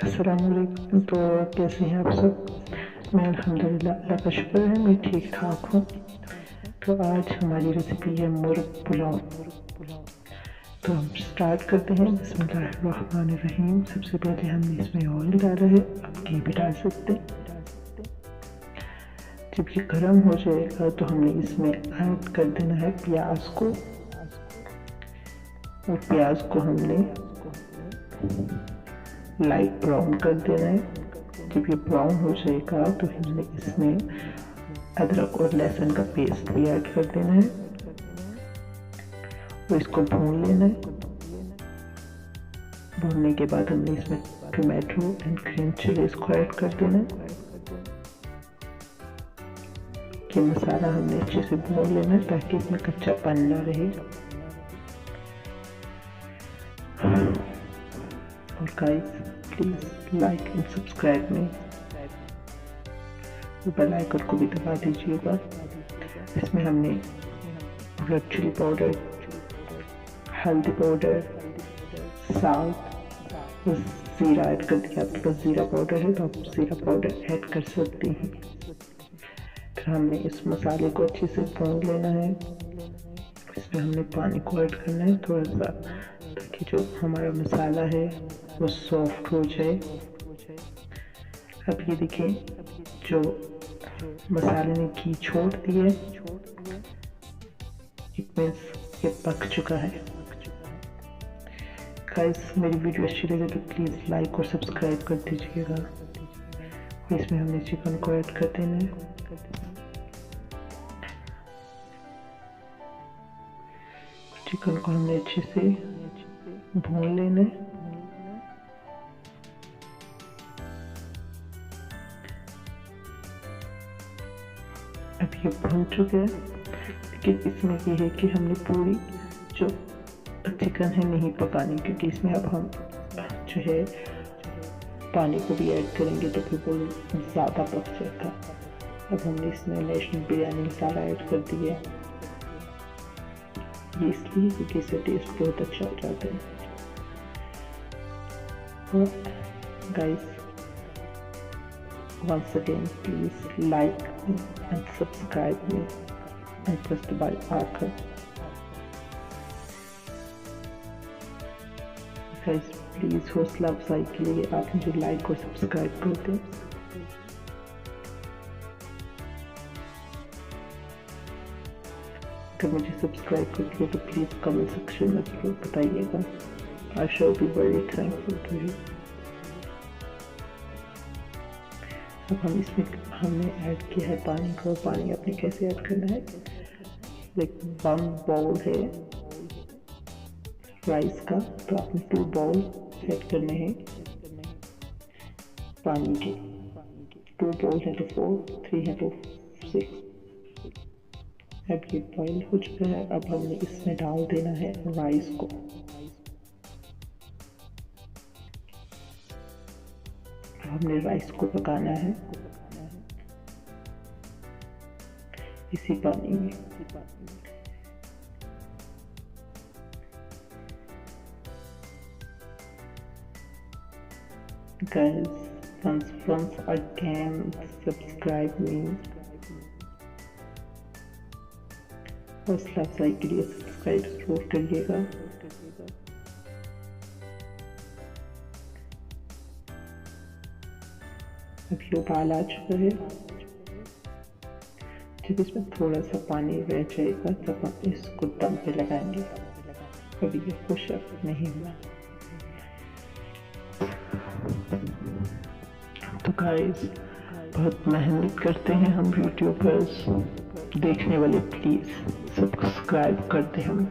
अस्सलामुअलैकुम। तो कैसे हैं आप सब? मैं अल्हम्दुलिल्लाह, अल्लाह का शुक्र है मैं ठीक ठाक हूँ। तो आज हमारी रेसिपी है मुर्ग पुलाव। तो हम स्टार्ट करते हैं। बिस्मिल्लाहिर्रहमानिर्रहीम। सबसे पहले हमने इसमें ऑयल डाला है, आप घी भी डाल सकते हैं। जब ये गर्म हो जाएगा तो हमने इसमें ऐड कर देना है प्याज को, और प्याज को हमने लाइट ब्राउन कर देना है। जब ये ब्राउन हो जाएगा तो हमने इसमें अदरक और लहसुन का पेस्ट भी ऐड कर देना है और इसको भून लेना है। भूनने के बाद हमने इसमें टोमेटो एंड ग्रीन चिलीज को ऐड कर देना है। ये मसाला हमने अच्छे से भून लेना है ताकि इसमें कच्चापन ना रहे। और guys, please like and subscribe me, bell icon को भी दबा दीजिएगा। इसमें हमने रेड चिली पाउडर, हल्दी पाउडर, साल्ट और ज़ीरा ऐड कर दिया। आपके पास ज़ीरा पाउडर है तो आप ज़ीरा पाउडर ऐड कर सकते हैं। फिर हमने इस मसाले को अच्छे से भून लेना है। इसमें हमने पानी को ऐड करना है थोड़ा सा, ताकि जो हमारा मसाला है वो सॉफ्ट हो जाए। अब ये देखिए, जो मसाले ने घी छोड़ दिया है, इट मीन्स ये पक चुका है। गाइस, मेरी वीडियो अच्छी लगे तो प्लीज़ लाइक और सब्सक्राइब कर दीजिएगा। इसमें हमने चिकन को ऐड कर देना है। चिकन को हमने अच्छे से भून लेना है। अब ये भून चुके हैं, लेकिन इसमें ये है कि हमने पूरी जो चिकन है नहीं पकानी, क्योंकि इसमें अब हम जो है पानी को भी ऐड करेंगे तो फिर वो ज़्यादा पक जाएगा। अब हमने इसमें नेशनल बिरयानी मसाला ऐड कर दिया, ये इसलिए क्योंकि इससे टेस्ट बहुत अच्छा हो जाता है। और guys, once again, please like and subscribe me and press the bell icon. Guys, please हौसला अफजाई के लिए आप मुझे लाइक और सब्सक्राइब कर दें। अगर मुझे सब्सक्राइब कर दिया तो प्लीज़ कमेंट सेक्शन में जरूर बताइएगा। I shall be very thankful to you. अब हम इसमें हमने ऐड किया है पानी को। पानी आपने कैसे ऐड करना है, लाइक 1 बाउल है राइस का, तो आपने 2 बाउल ऐड करने हैं पानी के। 2 बाउल है तो 4, 3 है तो 6। अब ये बॉईल हो चुका है। अब हमने इसमें डाल देना है राइस को। हमने राइस को पकाना है इसी पानी में। Guys, once again, subscribe me। हौसला अफजाई के लिए सब्सक्राइब जरूर करिएगा। अब ये उबाल आ चुका है। जब इसमें थोड़ा सा पानी रह जाएगा तब हम इसको दम पे लगाएंगे। अभी ये खुशक नहीं हुआ। तो गाइस, बहुत मेहनत करते हैं हम यूट्यूबर्स, देखने वाले प्लीज सब्सक्राइब कर दें हम।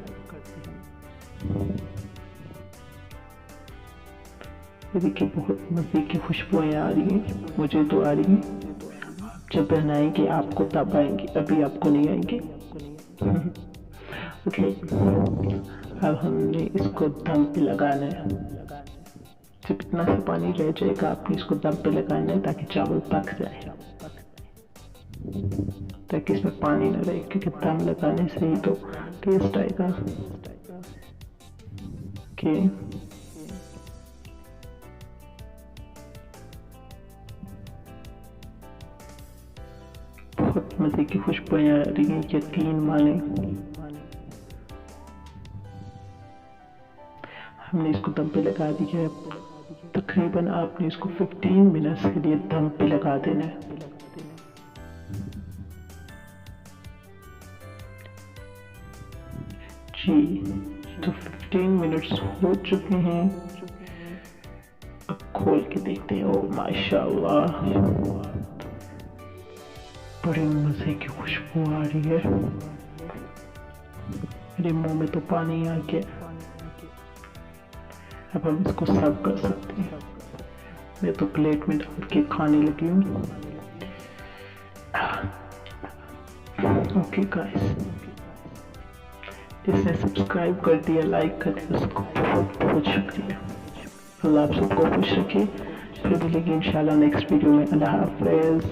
देखिए, बहुत मज़े की खुशबुएं आ रही हैं, मुझे तो आ रही हैं। जब बनाएंगे आपको तब आएंगे, अभी आपको नहीं आएंगे। ओके, अब हमने इसको दम पे लगाना है। जब इतना सा पानी रह जाएगा आपने इसको दम पे लगाना है ताकि चावल पक जाए, ताकि इसमें पानी ना रहे, क्योंकि दम लगाने से ही तो टेस्ट आएगा। ओके, मज़े की खुशबुएं आ रही हैं, यकीन माने। हमने इसको दम पे लगा दिया है। तकरीबन आपने इसको 15 मिनट्स के लिए दम पे लगा देना है। जी, तो 15 मिनट्स हो चुके हैं। अब खोल के देखते हैं। ओ माशाल्लाह, बड़े मज़े की खुशबू आ रही है। मेरे मुंह में तो पानी आ गया। अब हम इसको सर्व कर सकते हैं। मैं तो प्लेट में डाल के खाने लगी हूँ। ओके गाइस, जिसने सब्सक्राइब कर दिया, लाइक कर दिया, उसको बहुत बहुत शुक्रिया। अल्लाह आप सबको खुश रखे। फिर मिलेंगे इंशाल्लाह नेक्स्ट वीडियो में। अल्लाह हाफ़िज़।